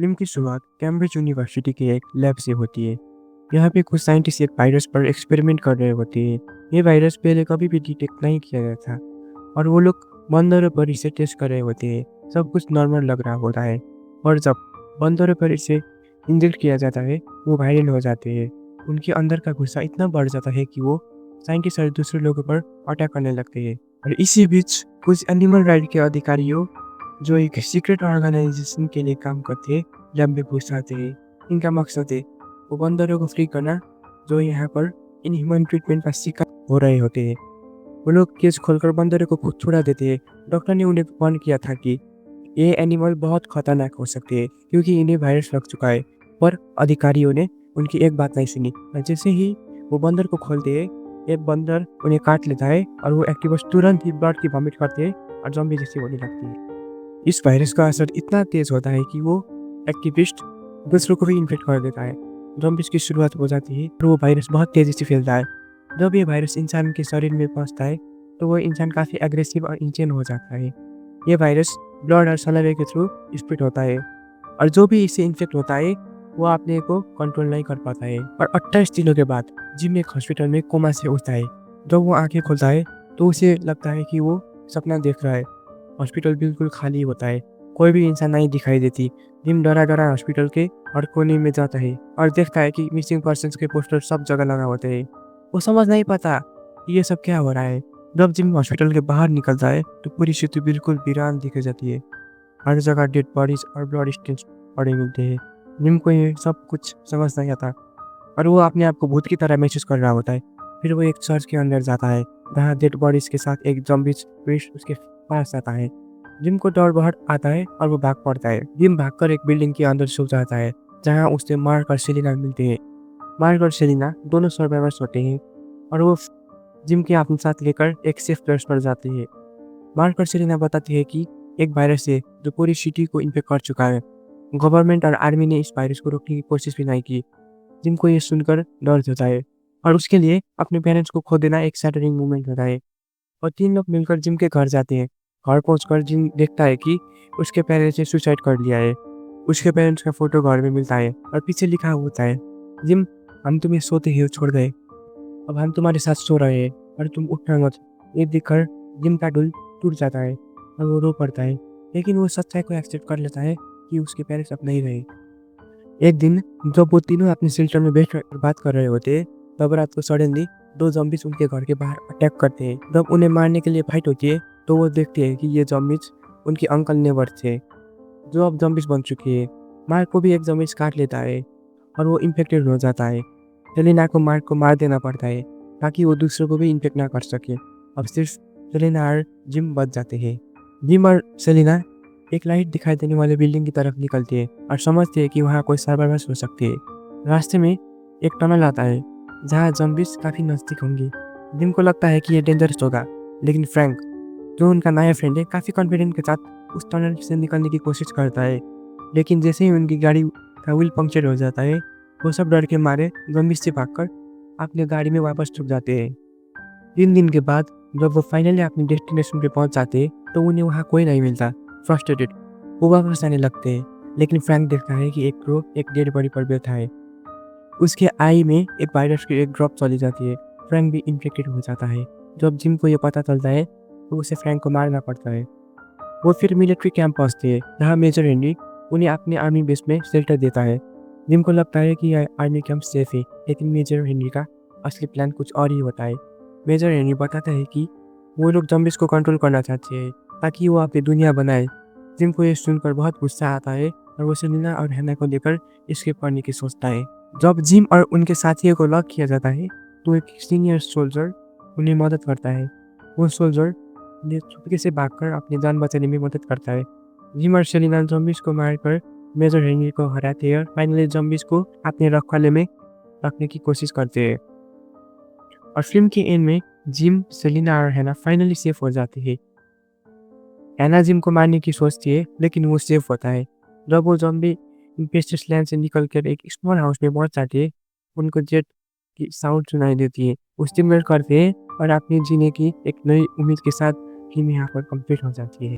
Film की शुरुआत Cambridge university के एक लैब से होती है। यहाँ पे कुछ साइंटिस्ट एक वायरस पर एक्सपेरिमेंट कर रहे होते हैं। ये वायरस पहले कभी भी डिटेक्ट नहीं किया गया था और वो लोग बंदरों पर इसे टेस्ट कर रहे होते हैं। सब कुछ नॉर्मल लग रहा होता है और जब बंदरों पर इसे इंजेक्ट किया जाता है वो वायरल हो जाते हैं। उनके अंदर का गुस्सा इतना बढ़ जाता है कि वो साइंटिस्ट और दूसरे लोगों पर अटैक करने लगते हैं। और इसी बीच कुछ एनिमल राइट के अधिकारियों जो एक सीक्रेट ऑर्गेनाइजेशन के लिए काम करते हैं लैब में घुस आते हैं। इनका मकसद है वो बंदरों को फ्री करना जो यहाँ पर इनह्यूमन ट्रीटमेंट का शिकार हो रहे होते हैं। वो लोग केस खोलकर बंदरों को खुद छुड़ा देते हैं। डॉक्टर ने उन्हें वार्न किया था कि ये एनिमल बहुत खतरनाक हो सकते हैं क्योंकि इन्हें वायरस लग चुका है। पर अधिकारियों ने उनकी एक बात नहीं सुनी और जैसे ही वो बंदर को खोलते हैं एक बंदर उन्हें काट लेता है और वो एक्टिवस तुरंत ही ब्लड की वॉमिट करते हैं और जॉम्बी जैसी होने लगती है। इस वायरस का असर इतना तेज होता है कि वो एक्टिविस्ट दूसरों को भी इन्फेक्ट कर देता है। जॉम्बिस की शुरुआत हो जाती है और वो वायरस बहुत तेजी से फैलता है। जब ये वायरस इंसान के शरीर में पहुंचता है तो वो इंसान काफ़ी एग्रेसिव और इंचेन हो जाता है। ये वायरस ब्लड और सलाइवा के थ्रू स्प्रेड होता है और जो भी इससे इन्फेक्ट होता है वो अपने को कंट्रोल नहीं कर पाता है। और 28 दिनों के बाद जिम एक हॉस्पिटल में कोमा से उठता है। जब वो आंखें खोलता है तो उसे लगता है कि वो सपना देख रहा है। हॉस्पिटल बिल्कुल खाली होता है, कोई भी इंसान नहीं दिखाई देती। जिम डरा डरा हॉस्पिटल के हर कोने में जाता है और देखता है कि मिसिंग पर्सन्स के पोस्टर सब जगह लगा होते हैं। वो समझ नहीं पाता कि ये सब क्या हो रहा है। जब जिम हॉस्पिटल के बाहर निकलता है तो पूरी स्थिति बिल्कुल वीरान दिख जाती है। हर जगह डेड बॉडीज और ब्लड स्टेन्स पड़े मिलते हैं। जिम को ये सब कुछ समझ नहीं आता और वो अपने आप को भूत की तरह महसूस कर रहा होता है। फिर वो एक चर्च के अंदर जाता है जहाँ डेड बॉडीज के साथ एक ज़ॉम्बीज प्रीस्ट उसके पास आता है। जिम को डर बहुत आता है और वो भाग पड़ता है। जिम भागकर एक बिल्डिंग के अंदर छुप जाता है जहाँ उससे मार्क और सेलिना मिलते हैं। मार्क और सेलिना दोनों सर्वाइवर्स होते हैं और वो जिम के अपने साथ लेकर एक सेफ प्लेस पर जाते हैं। मार्क और सेलिना बताते हैं कि एक वायरस है जो पूरी सिटी को इन्फेक्ट कर चुका है। गवर्नमेंट और आर्मी ने इस वायरस को रोकने की कोशिश भी नहीं की। जिम को ये सुनकर डर होता है और उसके लिए अपने पेरेंट्स को खो देना एक सैटरिंग मोमेंट होता है। और तीन लोग मिलकर जिम के घर जाते हैं। घर पहुंचकर जिम देखता है कि उसके पेरेंट्स ने सुसाइड कर लिया है। उसके पेरेंट्स का फोटो घर में मिलता है और पीछे लिखा होता है, जिम हम तुम्हें सोते ही छोड़ गए, अब हम तुम्हारे साथ सो रहे हैं और तुम उठना मत। ये देखकर जिम का दिल टूट जाता है और वो रो पड़ता है। लेकिन वो सच्चाई को एक्सेप्ट कर लेता है कि उसके पेरेंट्स अब नहीं रहे। एक दिन जब वो तीनों अपने शेल्टर में बैठ बात कर रहे होते हैं तब रात को सडनली दो जॉम्बिस उनके घर के बाहर अटैक करते हैं। जब उन्हें मारने के लिए फाइट होती है तो वो देखते हैं कि ये जॉम्बिस उनके अंकल नेबर थे जो अब जॉम्बिस बन चुके हैं। मार्क को भी एक जॉम्बिस काट लेता है और वो इन्फेक्टेड हो जाता है। सेलिना को मार्क को मार देना पड़ता है ताकि वो दूसरों को भी इन्फेक्ट ना कर सके। अब सिर्फ सेलिना और जिम बच जाते हैं। जिम और सेलिना एक लाइट दिखाई देने वाले बिल्डिंग की तरफ निकलती है और समझते हैं कि वहाँ कोई सर्वाइवर्स हो सकते हैं। रास्ते में एक टनल आता है जहाँ जॉम्बिस काफ़ी नज़दीक होंगे। जिम को लगता है कि ये डेंजरस होगा, लेकिन फ्रैंक जो उनका नया फ्रेंड है काफ़ी कॉन्फिडेंट के साथ उस टनल से निकलने की कोशिश करता है। लेकिन जैसे ही उनकी गाड़ी का व्हील पंक्चर हो जाता है वो सब डर के मारे जॉम्बिस से भागकर अपने गाड़ी में वापस छुप जाते हैं। 3 दिन के बाद जब वो फाइनली अपने डेस्टिनेशन पे पहुंच जाते हैं तो उन्हें वहाँ कोई नहीं मिलता। फ्रस्ट्रेटेड वो वापस आने लगते हैं, लेकिन फ्रैंक देखता है कि एक क्रो एक डेड बॉडी पर बैठा है। उसके आई में एक वायरस की एक ड्रॉप चली जाती है। फ्रैंक भी इन्फेक्टेड हो जाता है। जब जिम को ये पता चलता है तो उसे फ्रैंक को मारना पड़ता है। वो फिर मिलिट्री कैंप पहुंचते हैं जहाँ मेजर हेनरी उन्हें अपने आर्मी बेस में शेल्टर देता है। जिम को लगता है कि यह आर्मी कैंप सेफ है, लेकिन मेजर हेनरी का असली प्लान कुछ और ही होता है। मेजर हेनरी बताता है कि वो लोग जॉम्बिस को कंट्रोल करना चाहते हैं ताकि वो अपनी दुनिया बनाए। जिम को ये सुनकर बहुत गुस्सा आता है और वो सेलिना और हैना को लेकर एस्केप करने की सोचता है। जब जिम और उनके साथियों को लॉक किया जाता है तो एक सीनियर सोल्जर उन्हें मदद करता है। वो सोल्जर ने चुपके से भागकर अपनी जान बचाने में मदद करता है। जिम और सेलिना जॉम्बिस को मारकर मेजर हेनरी को हराते हैं और फाइनली जॉम्बिस को अपने रखवाले में रखने की कोशिश करते हैं। और फिल्म के एंड में जिम, सेलिना और हैना फाइनली सेफ हो जाते हैं। हैना जिम को मारने की सोचती है लेकिन वो सेफ होता है। जब वो जॉम्बी इन्फेस्टेड लैंड से निकलकर एक स्मॉल हाउस में पहुंच जाते हैं उनको जेट की साउंड सुनाई देती है। वो स्टिमुलेट करते हैं और अपने जीने की एक नई उम्मीद के साथ फिल्म यहाँ पर कंप्लीट हो जाती है।